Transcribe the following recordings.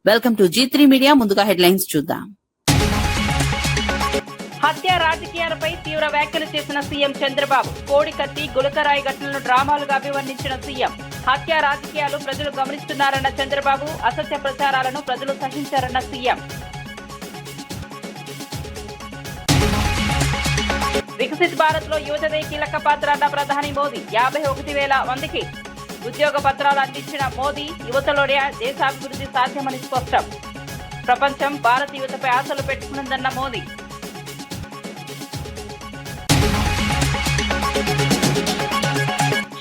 Welcome to G3 media. ముందుగా headlines చూద్దాం. హత్య రాజకీయాలపై తీవ్ర వ్యాఖ్యలు చేసిన సీఎం చంద్రబాబు. కోడికత్తి గులకరాయి ఘటనలను డ్రామాలుగా అభివర్ణించిన సీఎం. హత్య రాజకీయాలు ప్రజలు గమనిస్తున్నారన్న చంద్రబాబు. అసత్య ప్రచారాలను ప్రజలు సహించారన్న సీఎం. వికసిత్ భారత్ లో యువతదే కీలక పాత్ర అన్న ప్రధాని మోదీ. 51,000 మందికి ఉద్యోగ పత్రాలు అందించిన మోదీ యువతలోనే దేశాభివృద్ధి సాధ్యమని స్పష్టం. ప్రపంచం భారత యువతపై ఆశలు పెట్టుకున్నదన్న మోదీ.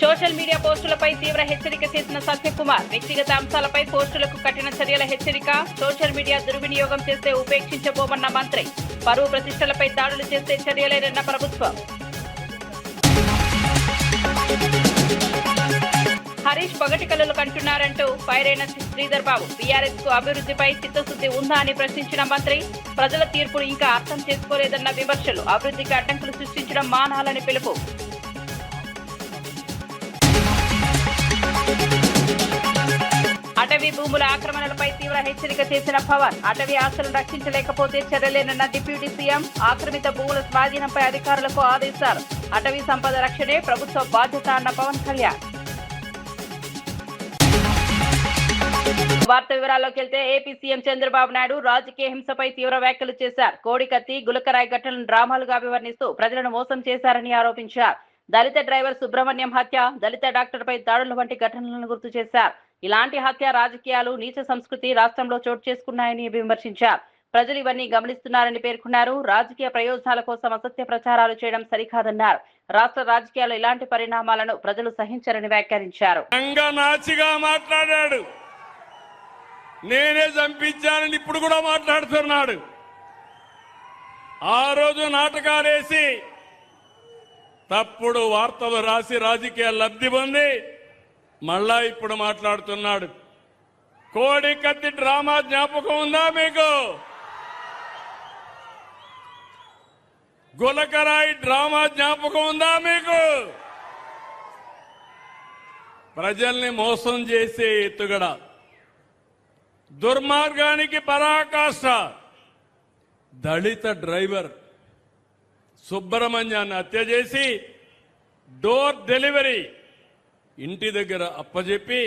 సోషల్ మీడియా పోస్టులపై తీవ్ర హెచ్చరిక చేసిన సత్యకుమార్. వ్యక్తిగత అంశాలపై పోస్టులకు కఠిన చర్యల హెచ్చరిక. సోషల్ మీడియా దుర్వినియోగం చేస్తే ఉపేక్షించబోమన్న మంత్రి. పరువు ప్రతిష్టలపై దాడులు చేస్తే చర్యలేనన్న ప్రభుత్వం. హరీష్ పగటి కళలు కంటున్నారంటూ ఫైర్ అయిన శ్రీధర్ బాబు. బీఆర్ఎస్ కు అభివృద్ధిపై చిత్తశుద్ధి ఉందా అని ప్రశ్నించిన మంత్రి. ప్రజల తీర్పును ఇంకా అర్థం చేసుకోలేదన్న విమర్శలు. అభివృద్ధికి అడ్డంకులు సృష్టించడం మానాలని పిలుపు. అటవీ భూముల ఆక్రమణలపై తీవ్ర హెచ్చరిక చేసిన పవన్. అటవీ ఆస్తులను రక్షించలేకపోతే చర్యలేనన్న డిప్యూటీ సీఎం. ఆక్రమిత భూముల స్వాధీనంపై అధికారులకు ఆదేశాలు. అటవీ సంపద రక్షణే ప్రభుత్వ బాధ్యత అన్న పవన్ కళ్యాణ్. వార్త వివరాల్లోకి వెళ్తే ఏపీ సీఎం చంద్రబాబు నాయుడు రాజకీయ హింసపై తీవ్ర వ్యాఖ్యలు చేశారు. కోడికత్తి గులకరాయి ఘటనలను డ్రామాలుగా అభివర్ణిస్తూ ప్రజలను మోసం చేశారని ఆరోపించారు. దళిత డ్రైవర్ సుబ్రహ్మణ్యం హత్య, దళిత డాక్టర్పై దాడుల వంటి ఘటనలను గుర్తు చేశారు. ఇలాంటి హత్య రాజకీయాలు, నీచ సంస్కృతి రాష్ట్రంలో చోటు చేసుకున్నాయని విమర్శించారు. ప్రజలు ఇవన్నీ గమనిస్తున్నారని పేర్కొన్నారు. రాజకీయ ప్రయోజనాల కోసం అసత్య ప్రచారాలు చేయడం సరికాదన్నారు. రాష్ట్ర రాజకీయాల్లో ఇలాంటి పరిణామాలను ప్రజలు సహించరని వ్యాఖ్యానించారు. నేనే చంపించానని ఇప్పుడు కూడా మాట్లాడుతున్నాడు. ఆ రోజు నాటకాలేసి తప్పుడు వార్తలు రాసి రాజకీయ లబ్ధి పొంది మళ్ళా ఇప్పుడు మాట్లాడుతున్నాడు. కోడికత్తి డ్రామా జ్ఞాపకం ఉందా మీకు? గులకరాయి డ్రామా జ్ఞాపకం ఉందా మీకు? ప్రజల్ని మోసం చేసే ఎత్తుగడ, దుర్మార్గానికి పరాకాష్ట. దళిత డ్రైవర్ సుబ్రహ్మణ్యాన్ని హత్య చేసి డోర్ డెలివరీ ఇంటి దగ్గర అప్పజెప్పి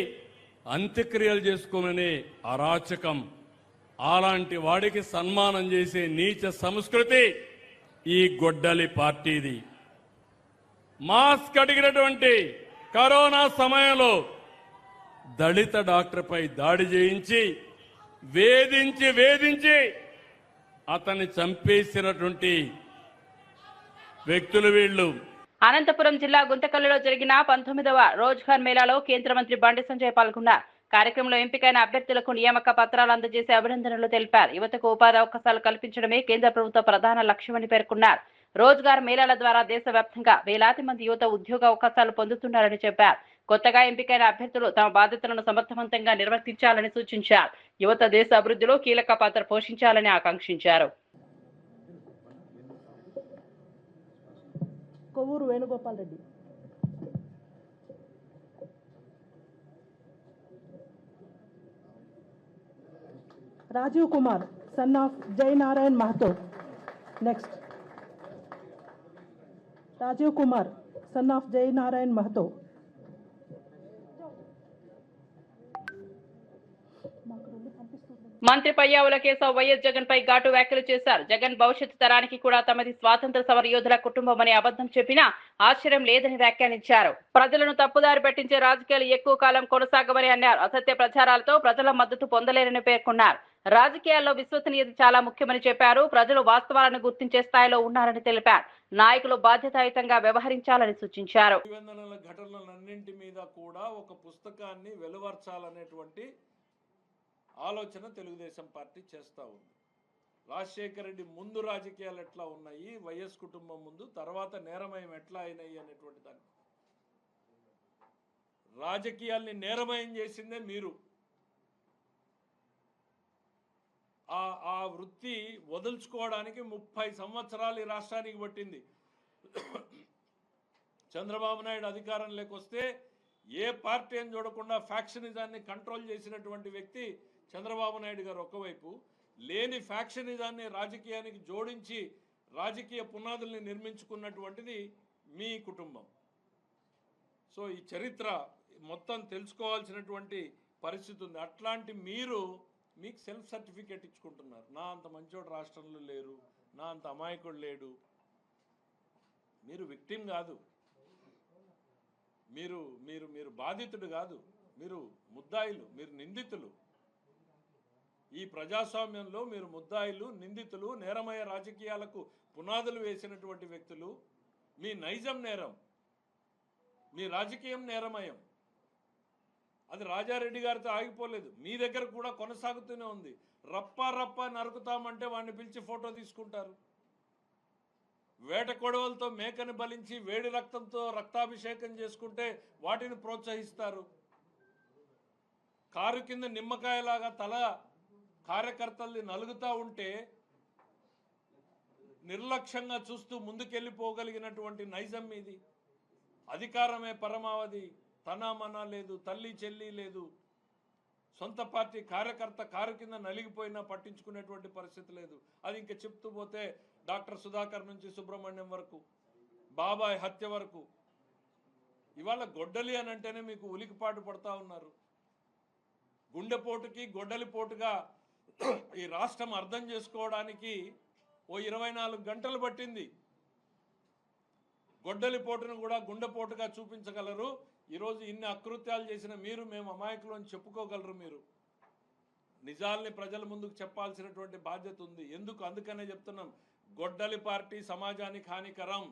అంత్యక్రియలు చేసుకోమని అరాచకం. అలాంటి వాడికి సన్మానం చేసే నీచ సంస్కృతి ఈ గొడ్డలి పార్టీది. మాస్క్ అడిగినటువంటి కరోనా సమయంలో దళిత డాక్టర్పై దాడి చేయించి వేధించి అతన్ని చంపేసినటువంటి వ్యక్తులు వీళ్ళు. అనంతపురం జిల్లా గుంతకల్లులో జరిగిన 19వ రోజ్గార్ మేళాలో కేంద్ర మంత్రి బండి సంజయ్ పాల్గొన్నారు. కార్యక్రమంలో ఎంపికైన అభ్యర్థులకు నియామక పత్రాలు అందజేసి అభినందనలు తెలిపారు. యువతకు ఉపాధి అవకాశాలు కల్పించడమే కేంద్ర ప్రభుత్వ ప్రధాన లక్ష్యమని పేర్కొన్నారు. రోజ్గార్ మేళాల ద్వారా దేశవ్యాప్తంగా వేలాది మంది యువత ఉద్యోగ అవకాశాలు పొందుతున్నారని చెప్పారు. కొత్తగా ఎంపికైన అభ్యర్థులు తమ బాధ్యతలను సమర్థవంతంగా నిర్వర్తించాలని సూచించారు. యువత దేశ అభివృద్ధిలో కీలక పాత్ర పోషించాలని ఆకాంక్షించారు. Kovvuru Venugopal Reddy. Rajiv Kumar, son of Jayanarayan Mahto. Next Rajiv Kumar, son of Jayanarayan Mahto. మంత్రి పయ్యావుల కేశవ్ వైఎస్ జగన్ పై ఘాటు వ్యాఖ్యలు చేశారు. జగన్ భవిష్యత్తు తరానికి కూడా తమది స్వాతంత్ర సమర యోధుల కుటుంబం అని అబద్ధం చెప్పినా ఆశ్చర్యం లేదని వ్యాఖ్యానించారు. ప్రజలను తప్పుదారి పట్టించే రాజకీయాలు ఎక్కువ కాలం కొనసాగమని అన్నారు. అసత్య ప్రచారాలతో ప్రజల మద్దతు పొందలేరని పేర్కొన్నారు. రాజకీయాల్లో విశ్వసనీయత చాలా ముఖ్యమని చెప్పారు. ప్రజలు వాస్తవాలను గుర్తించే స్థాయిలో ఉన్నారని తెలిపారు. నాయకులు బాధ్యతాయుతంగా వ్యవహరించాలని సూచించారు. ఘటనలన్నింటి మీద కూడా ఒక పుస్తకాన్ని వెలువర్చాలనేటువంటి ఆలోచన తెలుగుదేశం పార్టీ చేస్తూ ఉంది. రాజశేఖర రెడ్డి ముందు రాజకీయాలు ఎట్లా ఉన్నాయి, వైఎస్ కుటుంబం ముందు, తర్వాత నేరమయం ఎట్లా అయినాయి అనేటువంటి దాన్ని. రాజకీయాల్ని నేరమయం చేసిందే మీరు. ఆ వృత్తి వదులుచుకోవడానికి 30 సంవత్సరాలు ఈ రాష్ట్రానికి పట్టింది. చంద్రబాబు నాయుడు అధికారంలోకి వస్తే ఏ పార్టీ అని చూడకుండా ఫ్యాక్షనిజాన్ని కంట్రోల్ చేసినటువంటి వ్యక్తి చంద్రబాబు నాయుడు గారు ఒకవైపు, లేని ఫ్యాక్షనిజాన్ని రాజకీయానికి జోడించి రాజకీయ పునాదుల్ని నిర్మించుకున్నటువంటిది మీ కుటుంబం. సో ఈ చరిత్ర మొత్తం తెలుసుకోవాల్సినటువంటి పరిస్థితి ఉంది. అట్లాంటి మీకు సెల్ఫ్ సర్టిఫికేట్ ఇచ్చుకుంటున్నారు. నా అంత మంచోడు రాష్ట్రంలో లేరు, నా అంత అమాయకుడు లేడు. మీరు విక్టిమ్ కాదు, మీరు మీరు మీరు బాధితుడు కాదు, మీరు ముద్దాయిలు, మీరు నిందితులు. ఈ ప్రజాస్వామ్యంలో మీరు ముద్దాయిలు, నిందితులు, నేరమయ రాజకీయాలకు పునాదులు వేసినటువంటి వ్యక్తులు. మీ నైజం నేరం, మీ రాజకీయం నేరమయం. అది రాజారెడ్డి గారితో ఆగిపోలేదు, మీ దగ్గర కూడా కొనసాగుతూనే ఉంది. రప్ప నరుకుతామంటే వాడిని పిలిచి ఫోటో తీసుకుంటారు. వేట కొడవలతో మేకని బలించి వేడి రక్తంతో రక్తాభిషేకం చేసుకుంటే వాటిని ప్రోత్సహిస్తారు. కారు కింద నిమ్మకాయలాగా తల కార్యకర్తల్ని నలుగుతూ ఉంటే నిర్లక్ష్యంగా చూస్తూ ముందుకెళ్ళిపోగలిగినటువంటి నైజం మీది. అధికారమే పరమావధి, తనామనా లేదు, తల్లి చెల్లి లేదు. సొంత పార్టీ కార్యకర్త కారు కింద నలిగిపోయినా పట్టించుకునేటువంటి పరిస్థితి లేదు. అది ఇంకా చెప్తూ పోతే డాక్టర్ సుధాకర్ నుంచి సుబ్రహ్మణ్యం వరకు, బాబాయ్ హత్య వరకు. ఇవాళ గొడ్డలి అని అంటేనే మీకు ఉలికిపాటు పడతా ఉన్నారు. గుండెపోటుకి గొడ్డలిపోటుగా ఈ రాష్ట్రం అర్థం చేసుకోవడానికి ఓ 24 గంటలు పట్టింది. గొడ్డలిపోటును కూడా గుండెపోటుగా చూపించగలరు. ఈరోజు ఇన్ని అకృత్యాలు చేసిన మీరు, మేము అమాయకులు అని చెప్పుకోగలరు. మీరు నిజాల్ని ప్రజల ముందుకు చెప్పాల్సినటువంటి బాధ్యత ఉంది. అందుకనే చెప్తున్నాం, గొడ్డలి పార్టీ సమాజానికి హానికరం.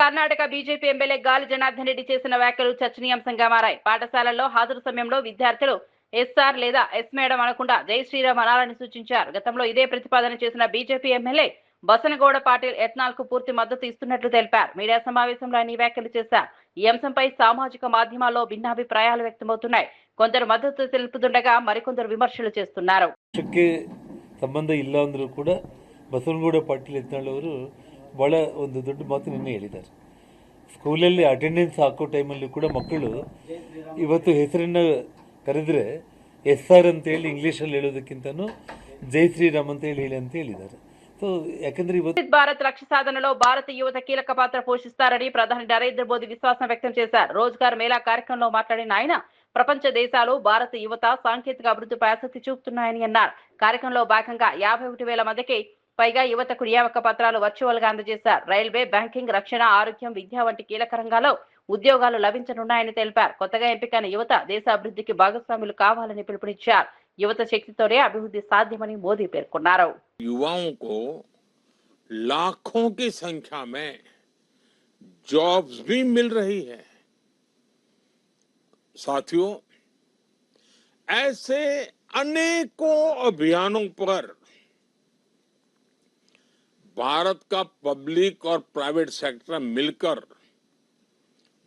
కర్ణాటక బీజేపీ ఎమ్మెల్యే గాలి జనార్దన్ రెడ్డి చేసిన వ్యాఖ్యలు చర్చనీయాంశంగా మారాయి. పాఠశాలల్లో హాజరు సమయంలో విద్యార్థులు ఎస్ఆర్ లేదా ఎస్ మేడం అనకుండా జై శ్రీరామ్ అనాలని సూచించారు. గతంలో ఇదే ప్రతిపాదన చేసిన బీజేపీ ఎమ్మెల్యే బసనగౌడ పాటిల్ ఎత్నాల్ కు పూర్తి మద్దతు ఇస్తున్నట్లు తెలిపారు. మీడియా సమావేశంలో ఆయన వ్యాఖ్యలు చేశారు. ఈ అంశంపై సామాజిక మాధ్యమాల్లో భిన్నాభిప్రాయాలు వ్యక్తమవుతున్నాయి. కొందరు మద్దతు తెలుపుతుండగా మరికొందరు ವಿಮರ್ಶೆలు చేస్తున్నారు. ಸಂಬಂಧ ಇಲ್ಲ ಅಂದ್ರೂ ಕೂಡ ಬಸವನಗೌಡ ಪಾಟೀಲ್ ಯತ್ನಾಳ್ ಅವರು ಭಾಳ ಒಂದು ದೊಡ್ಡ ಮಾತು ನಿನ್ನೆ ಹೇಳಿದ್ದಾರೆ. ಸ್ಕೂಲಲ್ಲಿ ಅಟೆಂಡೆನ್ಸ್ ಹಾಕೋ ಟೈಮಲ್ಲಿ ಕೂಡ ಮಕ್ಕಳು ಇವತ್ತು ಹೆಸರನ್ನು ಕರೆದ್ರೆ SR ಅಂತೇಳಿ ಇಂಗ್ಲೀಷಲ್ಲಿ ಹೇಳೋದಕ್ಕಿಂತನೂ ಜೈ ಶ್ರೀರಾಮ್ ಅಂತ ಹೇಳಿ ಅಂತ ಹೇಳಿದ್ದಾರೆ. సో ಯಾಕಂದ್ರೆ ಇವತ್ತು భారత్ లక్ష్య సాధనలో భారత యువత కీలక పాత్ర పోషిస్తారని ప్రధాని నరేంద్ర మోదీ విశ్వాసం వ్యక్తం చేశారు. రోజ్గార్ మేళా కార్యక్రమంలో మాట్లాడిన ఆయన ప్రపంచ దేశాలు భారత యువత సాంకేతిక అభివృద్ధిపై ఆసక్తి చూపుతున్నాయని అన్నారు. కార్యక్రమంలో భాగంగా 51,000 మందికి పైగా యువతకు నియామక పత్రాలు వర్చువల్ గా అందజేశారు. రైల్వే, బ్యాంకింగ్, రక్షణ, ఆరోగ్యం, విద్య వంటి కీలక రంగాల్లో ఉద్యోగాలు లభించనున్నాయని తెలిపారు. కొత్తగా ఎంపికైన యువత దేశ అభివృద్ధికి భాగస్వాములు కావాలని పిలుపునిచ్చారు. యువత శక్తితోనే అభివృద్ధి సాధ్యమని మోదీ పేర్కొన్నారు. युवाओं को लाखों की संख्या में जॉब्स भी मिल रही है. साथियों, ऐसे अनेकों अभियानों पर भारत का पब्लिक और प्राइवेट सेक्टर मिलकर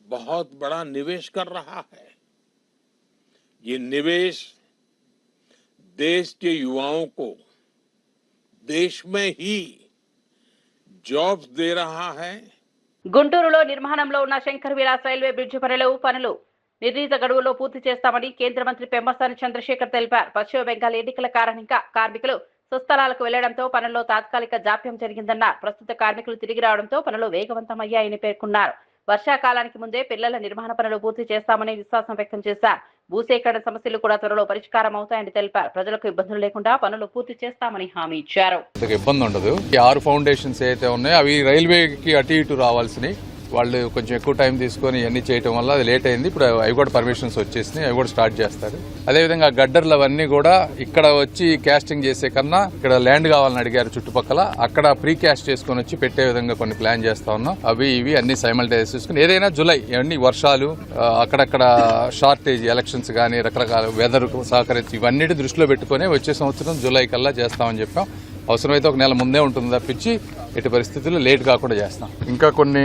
बहुत बड़ा निवेश कर रहा है. ये निवेश देश के युवाओं को देश में ही जॉब्स दे रहा है. గుంటూరులో నిర్మాణంలో ఉన్న శంకర్ విలాస్ రైల్వే బ్రిడ్జి పనులు నిర్ణీత గడువులో పూర్తి చేస్తామని కేంద్ర మంత్రి పెమ్మసాని చంద్రశేఖర్ తెలిపారు. పశ్చిమ బెంగాల్ ఎన్నికల కారణంగా కార్మికులు స్వస్థలాలకు వెళ్లడంతో పనుల్లో తాత్కాలిక జాప్యం జరిగిందన్నారు. ప్రస్తుత కార్మికులు తిరిగి రావడంతో పనులు వేగవంతమయ్యాయని పేర్కొన్నారు. వర్షాకాలానికి ముందే పిల్లల నిర్మాణ పనులు పూర్తి చేస్తామని విశ్వాసం వ్యక్తం చేశారు. భూసేకరణ సమస్యలు కూడా త్వరలో పరిష్కారం అవుతాయని తెలిపారు. ప్రజలకు ఇబ్బందులు లేకుండా పనులు పూర్తి చేస్తామని హామీ ఇచ్చారు. ఇబ్బంది ఉండదు. ఈ 6 ఫౌండేషన్స్ ఏదైతే ఉన్నాయో అవి రైల్వేకి అటు ఇటు రావాల్సినవి. వాళ్ళు కొంచెం ఎక్కువ టైం తీసుకొని ఇవన్నీ చేయడం వల్ల అది లేట్ అయింది. ఇప్పుడు అవి కూడా పర్మిషన్స్ వచ్చేసినాయి, అవి కూడా స్టార్ట్ చేస్తారు. అదేవిధంగా గడ్డర్లు అవన్నీ కూడా ఇక్కడ వచ్చి క్యాస్టింగ్ చేసే కన్నా ఇక్కడ ల్యాండ్ కావాలని అడిగారు చుట్టుపక్కల, అక్కడ ప్రీ క్యాస్ట్ చేసుకుని వచ్చి పెట్టే విధంగా కొన్ని ప్లాన్ చేస్తా ఉన్నాం. అవి ఇవి అన్ని సైమల్టేనియస్ చేసుకుని ఏదైనా జూలై ఇవన్నీ వర్షాలు అక్కడక్కడ షార్టేజ్ ఎలక్షన్స్ కానీ రకరకాల వెదర్ సహకరించి ఇవన్నిటి దృష్టిలో పెట్టుకుని వచ్చే సంవత్సరం జూలై కల్లా చేస్తామని చెప్పాం. అవసరమైతే ఒక నెల ముందే ఉంటుంది తప్పించి ఎట్టి పరిస్థితుల్లో లేట్ కాకుండా చేస్తాం. ఇంకా కొన్ని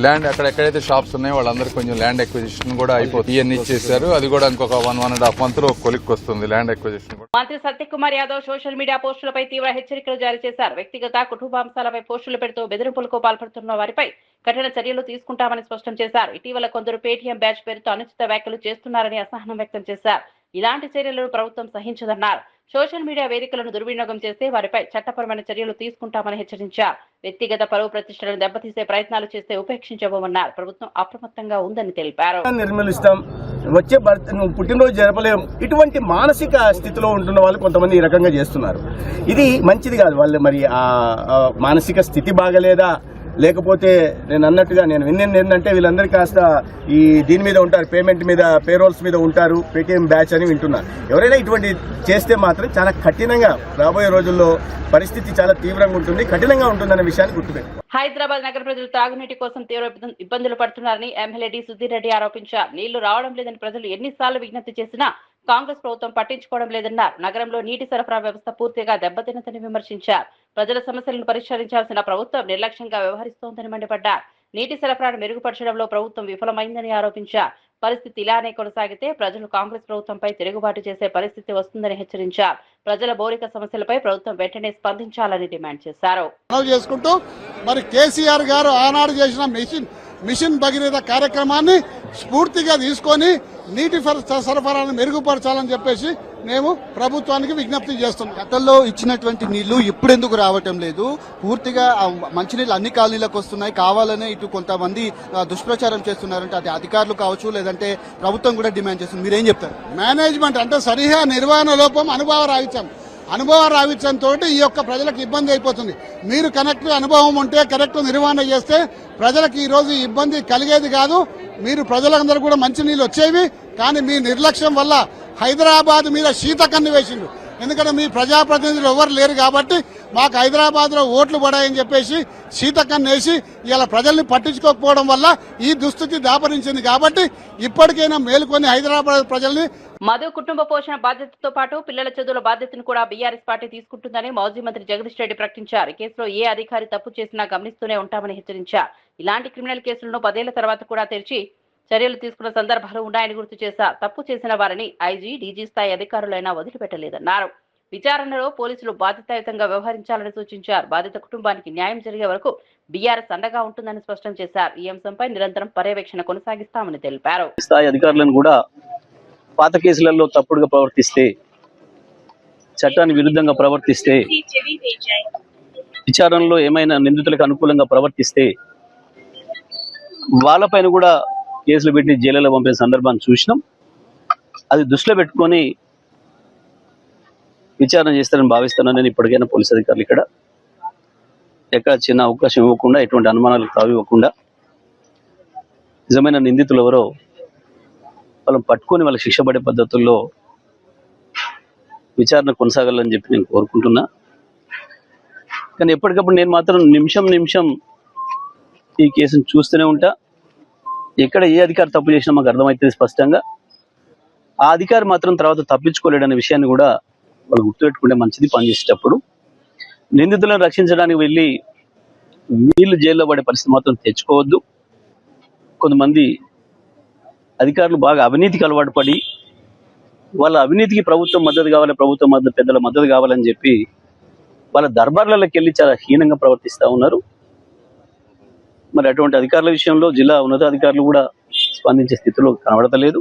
ల్యాండ్ ఎక్కడైతే షాప్స్ ఉన్నాయో వాళ్ళందరూ కొంచెం ల్యాండ్ ఎక్విజిషన్ కూడా అయిపోతుంది. ఇవన్నీ ఇచ్చేసారు. అది కూడా ఇంకొక 1.5 month లో కొలిక్కి వస్తుంది ల్యాండ్ ఎక్విజిషన్. మంత్రి సత్యకుమార్ యాదవ్ సోషల్ మీడియా పోస్టులపై తీవ్ర హెచ్చరికలు జారీ చేశారు. వ్యక్తిగత కుటుంబాంశాలపై పోస్టులు పెడుతూ బెదిరింపులకు పాల్పడుతున్న వారిపై కఠిన చర్యలు తీసుకుంటామని స్పష్టం చేశారు. ఇటీవల కొందరు పేటీఎం బ్యాచ్ పేరుతో అనుచిత వ్యాఖ్యలు చేస్తున్నారని అసహనం వ్యక్తం చేశారు. ఇలాంటి చర్యలను ప్రభుత్వం సహించదన్నారు. సోషల్ మీడియా వేదికలను దుర్వినియోగం చేస్తే వారిపై చట్టపరమైన చర్యలు తీసుకుంటామని హెచ్చరించారు. వ్యక్తిగత పరువు ప్రతిష్టలను దెబ్బతీసే ప్రయత్నాలు చేస్తే ఉపేక్షించబోమన్నారు. ప్రభుత్వం అప్రమత్తంగా ఉందని తెలిపారు. నిర్మలిస్తాం, వచ్చే పుట్టినరోజు జరపలేం, ఇటువంటి మానసిక స్థితిలో ఉంటున్న వాళ్ళు కొంతమంది ఈ రకంగా చేస్తున్నారు. ఇది మంచిది కాదు. వాళ్ళు మరి ఆ మానసిక స్థితి బాగలేదా, లేకపోతే నేను అన్నట్టుగా నేను విన్నది ఏంటంటే వీళ్ళందరికీ కాస్త ఈ దీని మీద ఉంటారు, పేమెంట్ మీద, పేరోల్స్ మీద ఉంటారు, పేటీఎం బ్యాచ్ అని వింటున్నారు. ఎవరైనా ఇటువంటి చేస్తే మాత్రం చాలా కఠినంగా రాబోయే రోజుల్లో పరిస్థితి చాలా తీవ్రంగా ఉంటుంది, కఠినంగా ఉంటుందనే విషయాన్ని గుర్తుపెట్టు. హైదరాబాద్ నగర ప్రజలు తాగునీటి కోసం తీవ్ర ఇబ్బందులు పడుతున్నారని ఎమ్మెల్యే డి సుధీర్ రెడ్డి ఆరోపించారు. నీళ్లు రావడం లేదని ప్రజలు ఎన్నిసార్లు విజ్ఞప్తి చేసినా కాంగ్రెస్ ప్రభుత్వం పట్టించుకోవడం లేదన్నారు. నగరంలో నీటి సరఫరా వ్యవస్థ పూర్తిగా దెబ్బతిన్నదని విమర్శించారు. ప్రజల సమస్యలను పరిష్కరించాల్సిన ప్రభుత్వం నిర్లక్ష్యంగా వ్యవహరిస్తోందని మండిపడ్డారు. నీటి సరఫరాను మెరుగుపరచడంలో ప్రభుత్వం విఫలమైందని ఆరోపించారు. పరిస్థితి ఇలానే కొనసాగితే ప్రజలు కాంగ్రెస్ ప్రభుత్వంపై తిరుగుబాటు చేసే పరిస్థితి వస్తుందని హెచ్చరించారు. ప్రజల మౌలిక సమస్యలపై ప్రభుత్వం వెంటనే స్పందించాలని డిమాండ్ చేశారు. చేసుకుంటూ మరి కేసీఆర్ గారు ఆనాడు చేసిన మిషన్ భగీరథ కార్యక్రమాన్ని స్ఫూర్తిగా తీసుకొని నీటి సరఫరాను మెరుగుపరచాలని చెప్పేసి మేము ప్రభుత్వానికి విజ్ఞప్తి చేస్తున్నాం. గతంలో ఇచ్చినటువంటి నీళ్లు ఇప్పుడెందుకు రావటం లేదు? పూర్తిగా మంచినీళ్ళు అన్ని కాలనీలకు వస్తున్నాయి, కావాలనే ఇటు కొంతమంది దుష్ప్రచారం చేస్తున్నారంటే అది అధికారులు కావచ్చు, లేదంటే ప్రభుత్వం కూడా డిమాండ్ చేస్తుంది. మీరేం చెప్తారు? మేనేజ్మెంట్ అంటే సరిహా నిర్వహణ లోపం, అనుభవ రావిత్యంతో ఈ యొక్క ప్రజలకు ఇబ్బంది అయిపోతుంది. మీరు కరెక్ట్ అనుభవం ఉంటే, కరెక్ట్ నిర్వహణ చేస్తే ప్రజలకు ఈ రోజు ఇబ్బంది కలిగేది కాదు. మీరు ప్రజలందరూ కూడా మంచినీళ్ళు వచ్చేవి. కానీ మీ నిర్లక్ష్యం వల్ల హైదరాబాద్ మీద శీతకన్ను వేసిండు. ఎందుకంటే మీ ప్రజాప్రతినిధులు ఎవరు లేరు కాబట్టి మాకు హైదరాబాద్ లో ఓట్లు పడాయని చెప్పేసి శీతకన్ను వేసి ఇలా ప్రజల్ని పట్టించుకోకపోవడం వల్ల ఈ దుస్థితి దాపరించింది. కాబట్టి ఇప్పటికైనా మేలుకొని హైదరాబాద్ ప్రజల్ని. మధు కుటుంబ పోషణ బాధ్యతతో పాటు పిల్లల చదువుల బాధ్యతను కూడా బీఆర్ఎస్ పార్టీ తీసుకుంటుందని మాజీ మంత్రి జగదీష్ రెడ్డి ప్రకటించారు. కేసులో ఏ అధికారి తప్పు చేసినా గమనిస్తూనే ఉంటామని హెచ్చరించారు. ఇలాంటి క్రిమినల్ కేసులను 10 ఏళ్ల తర్వాత కూడా తెరిచి చర్యలు తీసుకున్న సందర్భాలు ఉన్నాయని గుర్తు చేశారు. తప్పు చేసిన వారిని ఐజీ, డీజీ స్థాయి అధికారులైనా వదిలిపెట్టలేదన్నారు. విచారణలో పోలీసులు బాధ్యతాయుతంగా వ్యవహరించాలని సూచించారు. బాధిత కుటుంబానికి న్యాయం జరిగే వరకు బీఆర్ఎస్ అండగా ఉంటుందని స్పష్టం చేశారు. ఈ అంశంపై నిరంతరం పర్యవేక్షణ కొనసాగిస్తామని తెలిపారు. స్థాయి అధికారులను కూడా పాత కేసులలో తప్పుడుగా ప్రవర్తిస్తే, చట్టానికి విరుద్ధంగా ప్రవర్తిస్తే, విచారణలో ఏమైనా నిందితులకు అనుకూలంగా ప్రవర్తిస్తే వాళ్ళపైన కూడా కేసులు పెట్టి జైలులో పంపిన సందర్భాన్ని చూసినాం. అది దృష్టిలో పెట్టుకొని విచారణ చేస్తారని భావిస్తున్నాను. నేను ఇప్పటికైనా పోలీస్ అధికారులు ఇక్కడ ఎక్కడ చిన్న అవకాశం ఇవ్వకుండా, ఎటువంటి అనుమానాలకు తావివ్వకుండా నిజమైన నిందితులు ఎవరో వాళ్ళని పట్టుకొని వాళ్ళకి శిక్ష పడే పద్ధతుల్లో విచారణ కొనసాగాలని చెప్పి నేను కోరుకుంటున్నా. కానీ ఎప్పటికప్పుడు నేను మాత్రం నిమిషం ఈ కేసును చూస్తూనే ఉంటా. ఎక్కడ ఏ అధికారి తప్పు చేసినా మాకు అర్థమవుతుంది స్పష్టంగా. ఆ అధికారి మాత్రం తర్వాత తప్పించుకోలేడనే విషయాన్ని కూడా వాళ్ళు గుర్తుపెట్టుకుంటే మంచిది. పనిచేసేటప్పుడు నిందితులను రక్షించడానికి వెళ్ళి వీళ్ళు జైల్లో పడే పరిస్థితి మాత్రం తెచ్చుకోవద్దు. కొంతమంది అధికారులు బాగా అవినీతికి అలవాటు పడి వాళ్ళ అవినీతికి ప్రభుత్వం మద్దతు కావాలి, ప్రభుత్వం పెద్దల మద్దతు కావాలని చెప్పి వాళ్ళ దర్బార్లలోకి వెళ్ళి చాలా హీనంగా ప్రవర్తిస్తూ ఉన్నారు. మరి అటువంటి అధికారుల విషయంలో జిల్లా ఉన్నతాధికారులు కూడా స్పందించే స్థితిలో కనబడతలేదు.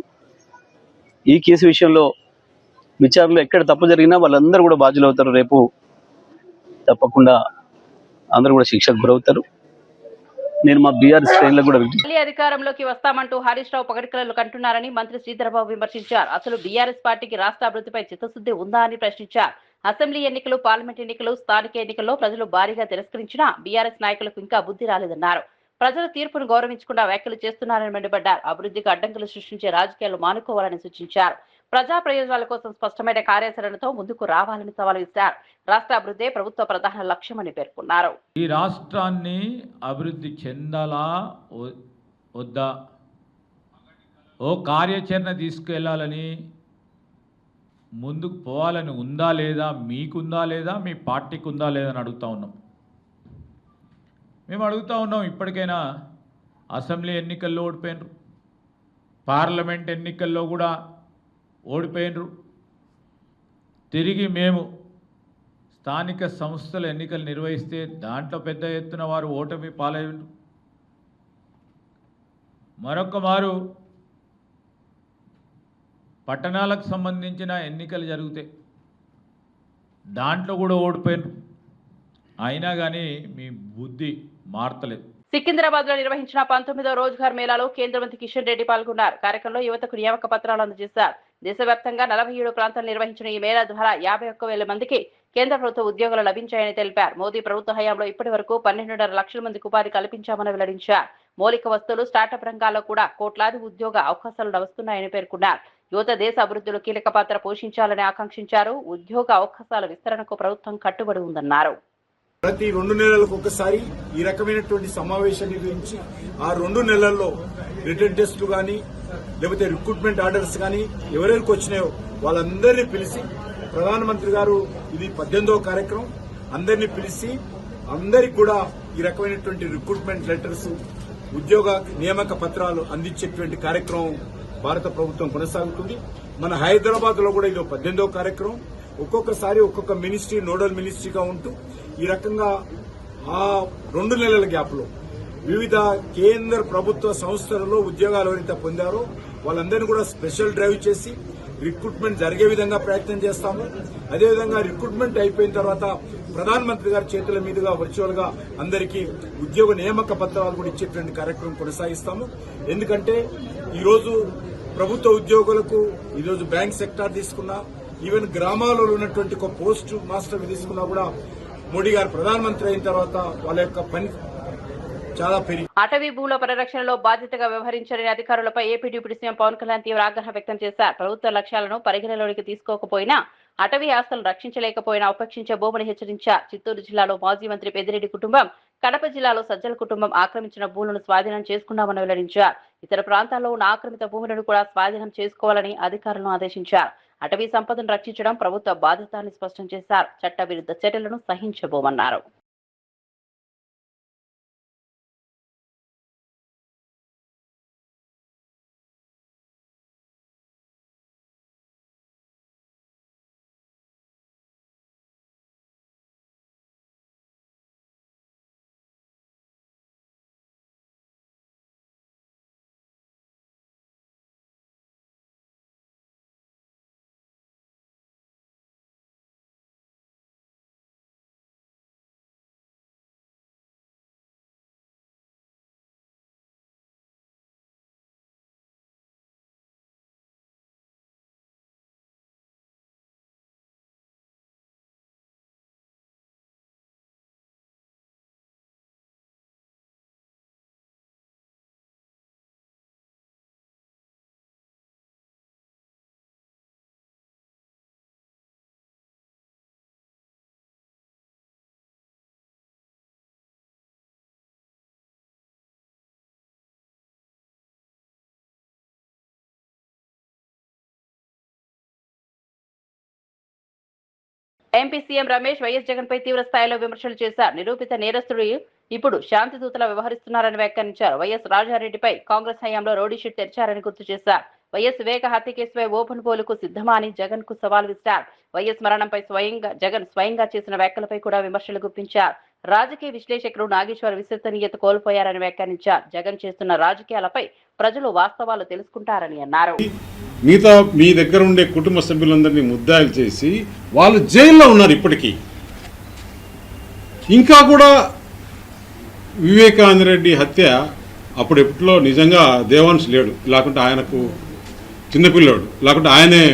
ఈ కేసు విషయంలో విచారణలో ఎక్కడ తప్పు జరిగినా వాళ్ళందరూ కూడా బాధ్యులు అవుతారు. రేపు తప్పకుండా అందరూ కూడా శిక్షకు గురవుతారు. నేను మా బీఆర్ఎస్ శ్రేణులకు కూడా మళ్ళీ అధికారంలోకి వస్తామంటూ హరీష్ రావు పగటికలలు కంటున్నారని మంత్రి శ్రీధరబాబు విమర్శించారు. అసలు బీఆర్ఎస్ పార్టీకి రాష్ట్ర అభివృద్ధిపై చిత్తశుద్ధి ఉందా అని ప్రశ్నించారు. అసెంబ్లీ ఎన్నికలు, పార్లమెంట్ ఎన్నికలు, స్థానిక ఎన్నికల్లో ప్రజలు భారీగా తిరస్కరించినా బీఆర్ఎస్ నాయకులకు ఇంకా బుద్ధి రాలేదన్నారు. ప్రజల తీర్పును గౌరవించకుండా వ్యాఖ్యలు చేస్తున్నారని మండిపడ్డారు. అభివృద్ధికి అడ్డంకులు సృష్టించే రాజకీయాలు మానుకోవాలని సూచించారు. ప్రజా ప్రయోజనాల కోసం స్పష్టమైన కార్యాచరణతో ముందుకు రావాలని సవాల్ విసిరారు. రాష్ట్ర అభివృద్ధి ప్రభుత్వ ప్రధాన లక్ష్యమని పేర్కొన్నారు. ఈ రాష్ట్రాన్ని అభివృద్ధి చెందాలా వద్దా ఓ కార్యాచరణ తీసుకెళ్లాలని, ముందుకు పోవాలని ఉందా లేదా, మీకుందా లేదా, మీ పార్టీకి ఉందా లేదా అని అడుగుతా ఉన్నాం. మేము అడుగుతా ఉన్నాం, ఇప్పటికైనా అసెంబ్లీ ఎన్నికల్లో ఓడిపోయినరు, పార్లమెంట్ ఎన్నికల్లో కూడా ఓడిపోయినరు. తిరిగి మేము స్థానిక సంస్థల ఎన్నికలు నిర్వహిస్తే దాంట్లో పెద్ద ఎత్తున వారు ఓటమి పాలయ్యారు. మరొక మారు పట్టణాలకు సంబంధించిన ఎన్నికలు జరుగుతాయి, దాంట్లో కూడా ఓడిపోయారు. అయినా కానీ మీ బుద్ధి మార్తలేదు. సికింద్రాబాద్ లో నిర్వహించిన 19వ రోజ్గార్ మేళాలో కేంద్ర మంత్రి కిషన్ రెడ్డి పాల్గొన్నారు. కార్యక్రమంలో యువతకు నియామక పత్రాలు అందజేశారు. దేశవ్యాప్తంగా 47 ప్రాంతాలు నిర్వహించిన ఈ మేళా ద్వారా 51,000 మందికి కేంద్ర ప్రభుత్వ ఉద్యోగాలు లభించాయని తెలిపారు. మోదీ ప్రభుత్వ హయాంలో ఇప్పటి వరకు 12.5 లక్షల మందికి ఉపాధి కల్పించామని వెల్లడించారు. మౌలిక వస్తువులు, స్టార్టప్ రంగాల్లో కూడా కోట్లాది ఉద్యోగ అవకాశాలు వస్తున్నాయని పేర్కొన్నారు. యువత దేశ అభివృద్ధిలో కీలక పాత్ర పోషించాలని ఆకాంక్షించారు. ఉద్యోగ అవకాశాల విస్తరణకు ప్రభుత్వం కట్టుబడి ఉందన్నారు. ప్రతి 2 నెలలకు ఒకసారి ఈ రకమైనటువంటి సమావేశాన్ని గురించి ఆ 2 నెలల్లో రిటర్న్ టెస్టులు కానీ లేకపోతే రిక్రూట్మెంట్ ఆర్డర్స్ కానీ ఎవరెవరికి వచ్చినాయో వాళ్ళందరినీ పిలిచి ప్రధానమంత్రి గారు ఇది 18వ కార్యక్రమం అందరినీ పిలిచి అందరికి కూడా ఈ రకమైనటువంటి రిక్రూట్మెంట్ లెటర్స్, ఉద్యోగ నియామక పత్రాలు అందించేటువంటి కార్యక్రమం భారత ప్రభుత్వం కొనసాగుతుంది. మన హైదరాబాద్ లో కూడా ఇది 18వ కార్యక్రమం. ఒక్కొక్కసారి ఒక్కొక్క మినిస్ట్రీ నోడల్ మినిస్ట్రీగా ఉంటూ ఈ రకంగా ఆ 2 నెలల గ్యాప్ లో వివిధ కేంద్ర ప్రభుత్వ సంస్థలలో ఉద్యోగాలు ఎవరైతే పొందారో వాళ్ళందరినీ కూడా స్పెషల్ డ్రైవ్ చేసి రిక్రూట్మెంట్ జరిగే విధంగా ప్రయత్నం చేస్తాము. అదేవిధంగా రిక్రూట్మెంట్ అయిపోయిన తర్వాత ప్రధానమంత్రి గారి చేతుల మీదుగా వర్చువల్ గా అందరికీ ఉద్యోగ నియామక పత్రాలు కూడా ఇచ్చేటువంటి కార్యక్రమం కొనసాగిస్తాము. ఎందుకంటే ఈరోజు ప్రభుత్వ ఉద్యోగులకు ఈరోజు బ్యాంక్ సెక్టార్ తీసుకున్నా, ఈవెన్ గ్రామాలలో ఉన్నటువంటి ఒక పోస్ట్ మాస్టర్ తీసుకున్నా కూడా మోడీ గారు ప్రధానమంత్రి అయిన తర్వాత వాళ్ళ యొక్క పని చాలా పెరిగి అటవీ భూముల పరిరక్షణలో బాధ్యతగా వ్యవహరించని అధికారులపై AP deputy CM Pawan Kalyan తీవ్ర ఆగ్రహం వ్యక్తం చేశారు. ప్రభుత్వ లక్ష్యాలను పరిగణలోకి తీసుకోకపోయినా, అటవీ ఆస్తులను రక్షించలేకపోయినా ఉపేక్షించే భూమిని హెచ్చరించారు. చిత్తూరు జిల్లాలో మాజీ మంత్రి పెద్దిరెడ్డి కుటుంబం, కడప జిల్లాలో సజ్జల కుటుంబం ఆక్రమించిన భూములను స్వాధీనం చేసుకున్నామని వెల్లడించారు. ఇతర ప్రాంతాల్లో ఉన్న ఆక్రమిత భూములను కూడా స్వాధీనం చేసుకోవాలని అధికారులను ఆదేశించారు. అటవీ సంపదను రక్షించడం ప్రభుత్వ బాధ్యత అని స్పష్టం చేశారు. చట్ట విరుద్ధ చర్యలను సహించబోమన్నారు. MP CM Ramesh YS Jagan పై తీవ్ర స్థాయిలో విమర్శలు చేశారు. నిరూపిత నేరస్తుడు ఇప్పుడు శాంతి దూతలా వ్యవహరిస్తున్నారని వ్యాఖ్యానించారు. వైఎస్ రాజారెడ్డిపై కాంగ్రెస్ హయాంలో రౌడీ షీట్ తెరిచారని గుర్తు చేశారు. వైఎస్ వివేక హత్య కేసుపై ఓపెన్ పోలుకు సిద్ధమా అని జగన్ కు సవాల్ విసిరారు. వైఎస్ మరణంపై జగన్ స్వయంగా చేసిన వ్యాఖ్యలపై కూడా విమర్శలు గుప్పించారు. రాజకీయ విశ్లేషకులు నాగేశ్వర్ విశ్వసనీయత కోల్పోయారని వ్యాఖ్యానించారు. జగన్ చేస్తున్న రాజకీయాలపై ప్రజలు వాస్తవాలు తెలుసుకుంటారని అన్నారు. మిగతా మీ దగ్గర ఉండే కుటుంబ సభ్యులందరినీ ముద్దాయిలు చేసి వాళ్ళు జైల్లో ఉన్నారు. ఇప్పటికీ ఇంకా కూడా వివేకానంద రెడ్డి హత్య అప్పుడు ఎప్పట్లో నిజంగా దేవాంశ్ లేడు, లేకుంటే ఆయనకు చిన్నపిల్లాడు, లేకుంటే ఆయనే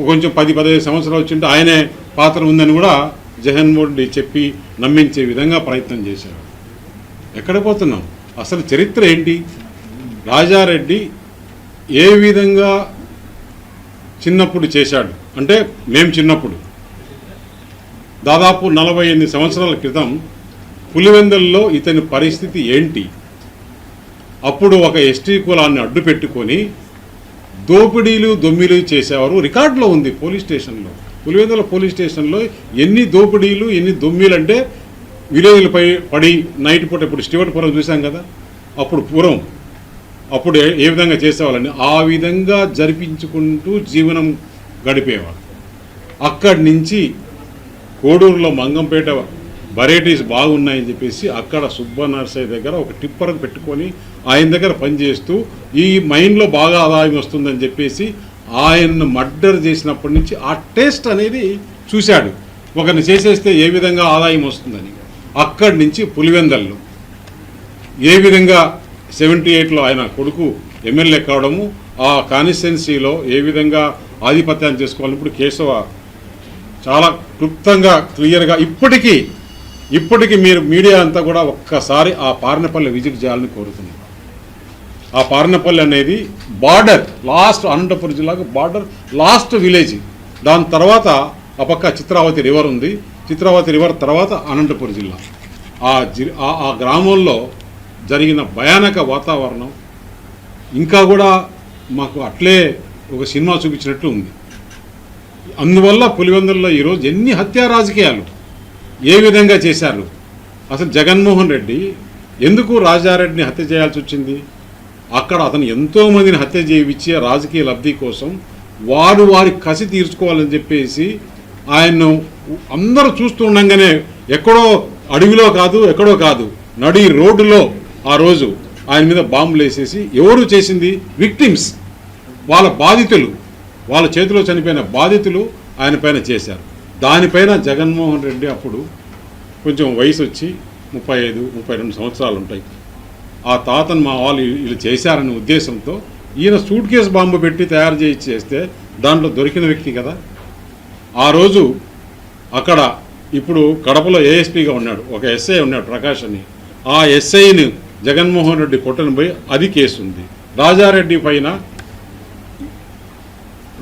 కొంచెం 10-15 సంవత్సరాలు వచ్చింటే ఆయనే పాత్ర ఉందని కూడా జగన్మోహన్ రెడ్డి చెప్పి నమ్మించే విధంగా ప్రయత్నం చేశారు. ఎక్కడ పోతున్నాం? అసలు చరిత్ర ఏంటి? రాజారెడ్డి ఏ విధంగా చిన్నప్పుడు చేశాడు అంటే, మేము చిన్నప్పుడు దాదాపు 48 సంవత్సరాల క్రితం పులివెందుల్లో ఇతని పరిస్థితి ఏంటి? అప్పుడు ఒక ఎస్టీ కులాన్ని అడ్డు పెట్టుకొని దోపిడీలు దొమ్మిలు చేసేవారు. రికార్డులో ఉంది పోలీస్ స్టేషన్లో, పులివెందుల పోలీస్ స్టేషన్లో ఎన్ని దోపిడీలు ఎన్ని దొమ్మిలు అంటే విలేజ్లపై పడి నైట్ పూట. ఇప్పుడు స్టీవర్ట్పురం చూసాం కదా, అప్పుడు పూర్వం అప్పుడు ఏ విధంగా చేసేవాళ్ళని ఆ విధంగా జరిపించుకుంటూ జీవనం గడిపేవారు. అక్కడి నుంచి కోడూరులో మంగంపేట వెరైటీస్ బాగున్నాయని చెప్పేసి అక్కడ సుబ్బనర్సయ్య దగ్గర ఒక టిప్పర్ పెట్టుకొని ఆయన దగ్గర పనిచేస్తూ ఈ మైన్లో బాగా ఆదాయం వస్తుందని చెప్పేసి ఆయన్ను మర్డర్ చేసినప్పటి నుంచి ఆ టేస్ట్ అనేది చూశాడు. ఒకరిని చేసేస్తే ఏ విధంగా ఆదాయం వస్తుందని. అక్కడి నుంచి పులివెందల్లో ఏ విధంగా 78లో ఆయన కొడుకు ఎమ్మెల్యే కావడము, ఆ కాన్స్టిట్యున్సీలో ఏ విధంగా ఆధిపత్యాన్ని చేసుకోవాలి. ఇప్పుడు కేశవ చాలా క్లుప్తంగా క్లియర్గా ఇప్పటికీ మీరు మీడియా అంతా కూడా ఒక్కసారి ఆ పార్నపల్లి విజిట్ చేయాలని కోరుతున్నాను. ఆ పార్నపల్లి అనేది బార్డర్, లాస్ట్ అనంతపురం జిల్లాకు బార్డర్ లాస్ట్ విలేజ్. దాని తర్వాత ఆ పక్క చిత్రావతి రివర్ ఉంది. చిత్రావతి రివర్ తర్వాత అనంతపురం జిల్లా. ఆ గ్రామంలో జరిగిన భయానక వాతావరణం ఇంకా కూడా మాకు అట్లే ఒక సినిమా చూపించినట్లు ఉంది. అందువల్ల పులివెందుల్లో ఈరోజు ఎన్ని హత్యా రాజకీయాలు ఏ విధంగా చేశారు. అసలు జగన్మోహన్ రెడ్డి ఎందుకు రాజారెడ్డిని హత్య చేయాల్సి వచ్చింది? అక్కడ అతను ఎంతోమందిని హత్య చేయించే రాజకీయ లబ్ధి కోసం వారి కసి తీర్చుకోవాలని చెప్పేసి ఆయన్ను అందరూ చూస్తుండగానే ఎక్కడో అడవిలో కాదు, ఎక్కడో కాదు, నడి రోడ్డులో ఆ రోజు ఆయన మీద బాంబులు వేసేసి ఎవరు చేసింది? విక్టిమ్స్, వాళ్ళ బాధితులు, వాళ్ళ చేతిలో చనిపోయిన బాధితులు ఆయన పైన చేశారు. దానిపైన జగన్మోహన్ రెడ్డి అప్పుడు కొంచెం వయసు వచ్చి 35-32 సంవత్సరాలు ఉంటాయి. ఆ తాతను మా వాళ్ళు వీళ్ళు చేశారనే ఉద్దేశంతో ఈయన సూట్ కేసు బాంబు పెట్టి తయారు చేస్తే దాంట్లో దొరికిన వ్యక్తి కదా. ఆ రోజు అక్కడ ఇప్పుడు కడపలో ఏఎస్పీగా ఉన్నాడు ఒక ఎస్ఐ ఉన్నాడు ప్రకాష్ అని. ఆ ఎస్ఐని జగన్మోహన్ రెడ్డి కొట్టని పోయి అది కేసు ఉంది. రాజారెడ్డి పైన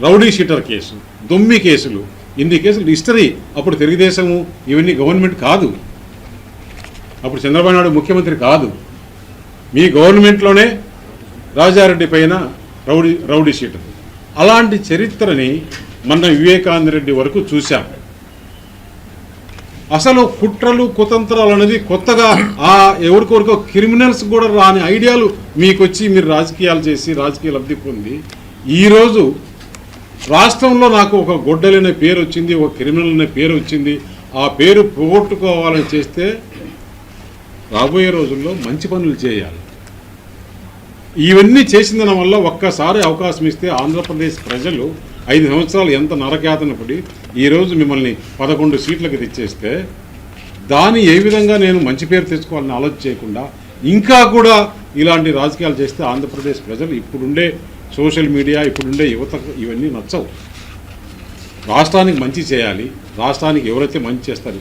రౌడీ షీటర్ కేసు, దొమ్మి కేసులు, ఇన్ని కేసులు హిస్టరీ. అప్పుడు తెలుగుదేశము ఇవన్నీ గవర్నమెంట్ కాదు, అప్పుడు చంద్రబాబు నాయుడు ముఖ్యమంత్రి కాదు. మీ గవర్నమెంట్లోనే రాజారెడ్డి పైన రౌడీ షీటర్. అలాంటి చరిత్రని మన వివేకానంద రెడ్డి వరకు చూశాం. అసలు కుట్రలు కుతంత్రాలు అనేది కొత్తగా ఎవరికొరికో క్రిమినల్స్ కూడా రాని ఐడియాలు మీకు వచ్చి మీరు రాజకీయాలు చేసి రాజకీయ లబ్ధి పొంది ఈరోజు రాష్ట్రంలో నాకు ఒక గొడ్డలనే పేరు వచ్చింది, ఒక క్రిమినల్ అనే పేరు వచ్చింది. ఆ పేరు పోగొట్టుకోవాలని చేస్తే రాబోయే రోజుల్లో మంచి పనులు చేయాలి. ఇవన్నీ చేసిన వల్ల ఒక్కసారి అవకాశం ఇస్తే ఆంధ్రప్రదేశ్ ప్రజలు 5 సంవత్సరాలు ఎంత నరకయాతన పడి ఈరోజు మిమ్మల్ని 11 సీట్లకు తెచ్చేస్తే దాన్ని ఏ విధంగా నేను మంచి పేరు తెచ్చుకోవాలని ఆలోచన చేయకుండా ఇంకా కూడా ఇలాంటి రాజకీయాలు చేస్తే ఆంధ్రప్రదేశ్ ప్రజలు ఇప్పుడుండే సోషల్ మీడియా, ఇప్పుడుండే యువతకు ఇవన్నీ నచ్చవు. రాష్ట్రానికి మంచి చేయాలి, రాష్ట్రానికి ఎవరైతే మంచి చేస్తారు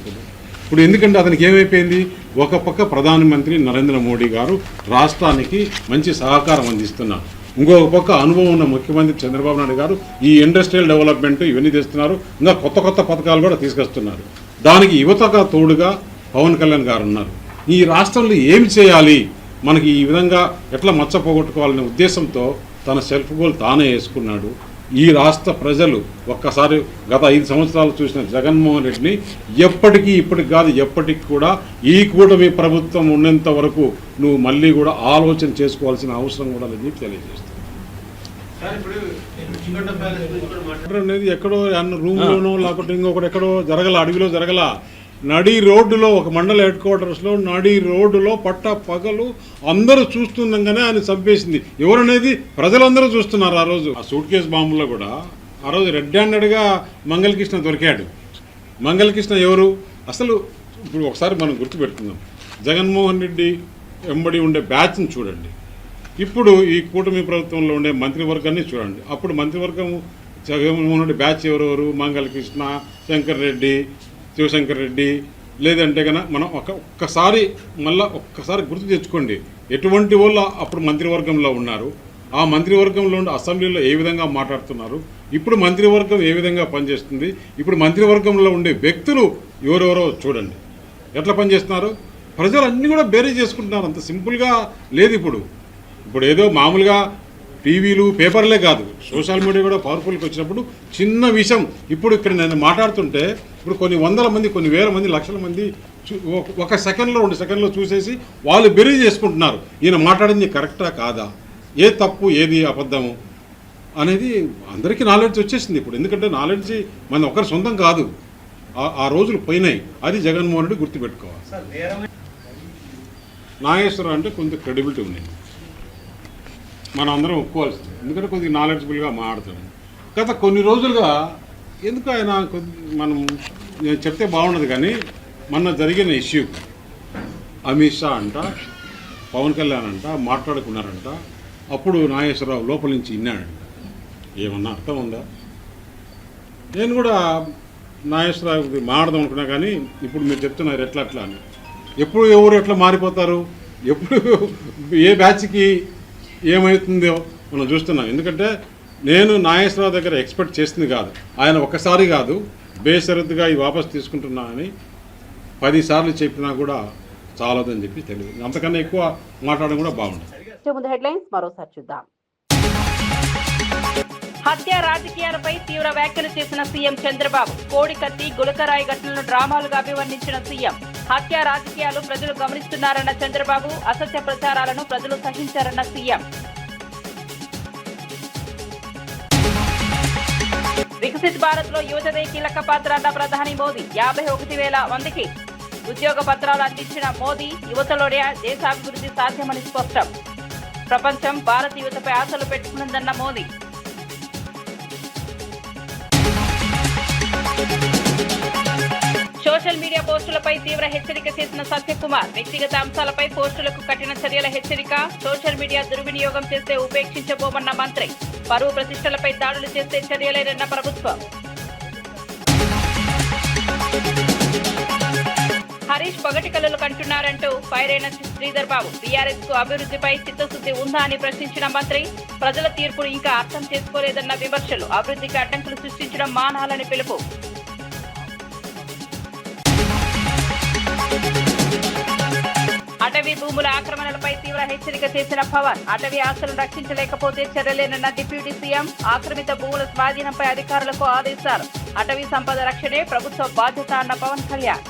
ఇప్పుడు ఎందుకంటే అతనికి ఏమైపోయింది, ఒక పక్క ప్రధానమంత్రి నరేంద్ర మోడీ గారు రాష్ట్రానికి మంచి సహకారం అందిస్తున్నారు, ఇంకొక పక్క అనుభవం ఉన్న ముఖ్యమంత్రి చంద్రబాబు నాయుడు గారు ఈ ఇండస్ట్రియల్ డెవలప్మెంట్ ఇవన్నీ తెస్తున్నారు, ఇంకా కొత్త కొత్త పథకాలు కూడా తీసుకొస్తున్నారు. దానికి యువతగా తోడుగా పవన్ కళ్యాణ్ గారు ఉన్నారు. ఈ రాష్ట్రంలో ఏమి చేయాలి, మనకి ఈ విధంగా ఎట్లా మచ్చ పోగొట్టుకోవాలనే ఉద్దేశంతో తన సెల్ఫ్ గోల్ తానే వేసుకున్నాడు. ఈ రాష్ట్ర ప్రజలు ఒక్కసారి గత 5 సంవత్సరాలు చూసిన జగన్మోహన్ రెడ్డిని ఇప్పటికి కాదు ఎప్పటికి కూడా ఈ కూటమి ప్రభుత్వం ఉన్నంత వరకు నువ్వు మళ్ళీ కూడా ఆలోచన చేసుకోవాల్సిన అవసరం కూడా లేదని తెలియజేస్తాను. అనేది ఎక్కడో రూమ్లోనో లేకపోతే ఇంకొకటి ఎక్కడో జరగల, అడవిలో జరగల, నడి రోడ్డులో ఒక మండల హెడ్ క్వార్టర్స్లో నడి రోడ్డులో పట్ట పగలు అందరూ చూస్తుండగానే ఆయన చంపేసింది. ఎవరనేది ప్రజలందరూ చూస్తున్నారు. ఆ రోజు ఆ సూట్ కేసు బాంబులో కూడా ఆ రోజు రెడ్ హ్యాండెడ్గా మంగళకృష్ణ దొరికాడు. మంగళకృష్ణ ఎవరు అసలు? ఇప్పుడు ఒకసారి మనం గుర్తుపెట్టుకుందాం, జగన్మోహన్ రెడ్డి వెంబడి ఉండే బ్యాచ్ని చూడండి, ఇప్పుడు ఈ కూటమి ప్రభుత్వంలో ఉండే మంత్రివర్గాన్ని చూడండి. అప్పుడు మంత్రివర్గం జగన్మోహన్ రెడ్డి బ్యాచ్ ఎవరెవరు? మంగళకృష్ణ, శంకర్ రెడ్డి, శివశంకర్ రెడ్డి, లేదంటే కనుక మనం ఒక్కసారి గుర్తు తెచ్చుకోండి ఎటువంటి వాళ్ళు అప్పుడు మంత్రివర్గంలో ఉన్నారు, ఆ మంత్రివర్గంలో ఉండే అసెంబ్లీలో ఏ విధంగా మాట్లాడుతున్నారు, ఇప్పుడు మంత్రివర్గం ఏ విధంగా పనిచేస్తుంది, ఇప్పుడు మంత్రివర్గంలో ఉండే వ్యక్తులు ఎవరెవరో చూడండి ఎట్లా పనిచేస్తున్నారు. ప్రజలు అన్నీ కూడా బేరీ చేసుకుంటున్నారు. అంత సింపుల్గా లేదు. ఇప్పుడు ఏదో మామూలుగా టీవీలు పేపర్లే కాదు, సోషల్ మీడియా కూడా పవర్ఫుల్కి వచ్చినప్పుడు చిన్న విషయం ఇప్పుడు ఇక్కడ నేను మాట్లాడుతుంటే ఇప్పుడు కొన్ని వందల మంది, కొన్ని వేల మంది, లక్షల మంది ఒక సెకండ్లో 2 సెకండ్లో చూసేసి వాళ్ళు బెరీ చేసుకుంటున్నారు. ఈయన మాట్లాడింది కరెక్టా కాదా, ఏ తప్పు ఏది అబద్ధము అనేది అందరికీ నాలెడ్జ్ వచ్చేసింది ఇప్పుడు. ఎందుకంటే నాలెడ్జ్ మన ఒకరి సొంతం కాదు, ఆ రోజులు పోయినాయి. అది జగన్మోహన్ రెడ్డి గుర్తుపెట్టుకోవాలి. నాగేశ్వరరావు అంటే కొంత క్రెడిబిలిటీ ఉంది, మనం అందరం ఒప్పుకోవాల్సింది. ఎందుకంటే కొద్దిగా నాలెడ్జబుల్గా మాట్లాడతాడు. గత కొన్ని రోజులుగా ఎందుకు ఆయన మనం నేను చెప్తే బాగుండదు కానీ మొన్న జరిగిన ఇష్యూ అమిత్ షా అంట పవన్ కళ్యాణ్ అంట మాట్లాడుకున్నారంట. అప్పుడు నాగేశ్వరరావు లోపల నుంచి విన్నాడంట. ఏమన్నా అర్థం ఉందా? నేను కూడా నాగేశ్వరరావు మాట్లాడదాం అనుకున్నా కానీ ఇప్పుడు మీరు చెప్తున్నారు ఎట్లా అట్లా అని. ఎప్పుడు ఎవరు ఎట్లా మారిపోతారు, ఎప్పుడు ఏ బ్యాచ్కి ఏమవుతుందో మనం చూస్తున్నాం. ఎందుకంటే నేను నాగేశ్వరరావు దగ్గర ఎక్స్పెక్ట్ చేసింది కాదు. ఆయన ఒక్కసారి కాదు బేషరతుగా ఈ వాపస్ తీసుకుంటున్నా అని 10 సార్లు చెప్పినా కూడా చాలదని చెప్పి తెలియదు. అంతకన్నా ఎక్కువ మాట్లాడడం కూడా బాగుంటుంది. ముందు హెడ్లైన్స్ మరోసారి చూద్దాం. హత్య రాజకీయాలపై తీవ్ర వ్యాఖ్యలు చేసిన సీఎం చంద్రబాబు. కోడికత్తి గులకరాయి ఘటనలను డ్రామాలుగా అభివర్ణించిన సీఎం. హత్య రాజకీయాలు ప్రజలు గమనిస్తున్నారన్న చంద్రబాబు. అసత్య ప్రచారాలను ప్రజలు సహించారన్న సీఎం. వికసిత్ భారత్ లో యువతదే కీలక పాత్ర అన్న ప్రధాని మోదీ. 51,000 మందికి ఉద్యోగ పత్రాలు అందించిన మోదీ. యువతలోనే దేశాభివృద్ధి సాధ్యమని స్పష్టం. ప్రపంచం భారత యువతపై ఆశలు పెట్టుకున్నదన్న మోదీ. సోషల్ మీడియా పోస్టులపై తీవ్ర హెచ్చరిక చేసిన సత్యకుమార్. వ్యక్తిగత అంశాలపై పోస్టులకు కఠిన చర్యల హెచ్చరిక. సోషల్ మీడియా దుర్వినియోగం చేస్తే ఉపేక్షించబోమన్న మంత్రి. పరువు ప్రతిష్టలపై దాడులు చేస్తే చర్యలేనన్న ప్రభుత్వం. హరీష్ పగటి కలలు కంటున్నారంటూ ఫైర్ అయిన శ్రీధర్ బాబు. బీఆర్ఎస్ కు అభివృద్ధిపై చిత్తశుద్ధి ఉందా అని ప్రశ్నించిన మంత్రి. ప్రజల తీర్పును ఇంకా అర్థం చేసుకోలేదన్న విమర్శలు. అభివృద్ధికి అడ్డంకులు సృష్టించడం మానాలని పిలుపు. అటవీ భూముల ఆక్రమణలపై తీవ్ర హెచ్చరిక చేసిన పవన్. అటవీ ఆస్తులను రక్షించలేకపోతే చర్యలేనన్న డిప్యూటీ సీఎం. ఆక్రమిత భూముల స్వాధీనంపై అధికారులకు ఆదేశాలు. అటవీ సంపద రక్షణే ప్రభుత్వ బాధ్యత అన్న పవన్ కళ్యాణ్.